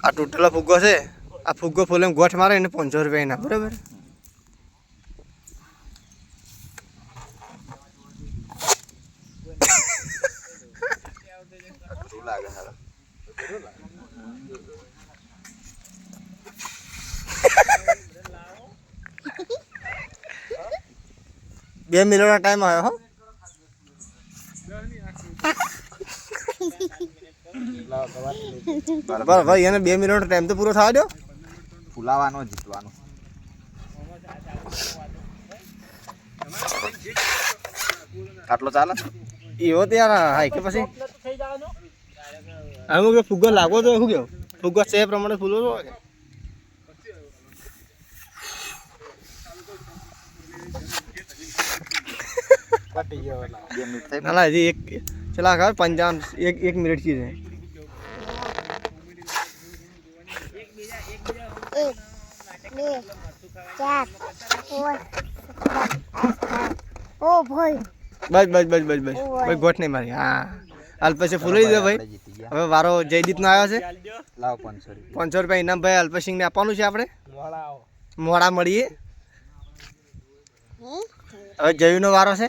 આ તૂટેલો ફુગ્ગો છે આ ફુગ્ગો ફૂલે ગોઠ મારે એને 500 રૂપિયા એના બરાબર બે મિનિટનો ટાઈમ આવ્યો હો બરાબર ભાઈ એને 2 મિનિટનો ટાઈમ તો પૂરો થવા દો ફુલાવાનો જીતવાનો આટલો ચાલે એવો તો યાર હાઈ કે પછી અમુક ફુગ્ગો લાગો તો શું કેવું ફુગ્ગો છે એ પ્રમાણે ફૂલો તો ના ના હજી એક ચલા ખબર 55 એક મિનિટ की है 1 2 4 5 ઓ ભાઈ બસ બસ બસ બસ બસ ભાઈ ગોઠ નહીં મારી હા અલ્પેશ ફૂલાઈ દે ભાઈ હવે વારો જયદીપનો આવ્યો છે લાવ 500 રૂપિયા ઇનામ ભાઈ અલ્પેશિંગને આપવાનું છે આપણે મોડા મળીએ હવે જયુનો વારો છે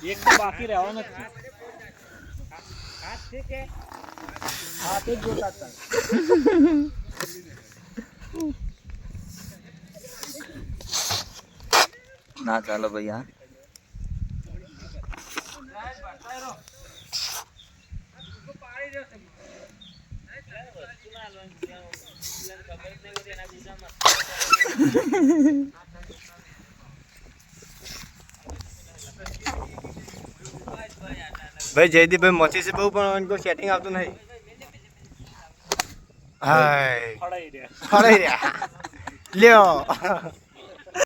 એક તો બાકી રહેવાનો નથી હા ઠીક હે હા તે જોતા હતા ના ચાલો ભાઈ હા भाई जयदीप भाई मोची से बहु पण इनको सेटिंग આવતું નહીં હાય ખડાઈ રહ્યા ખડાઈ રહ્યા લ્યો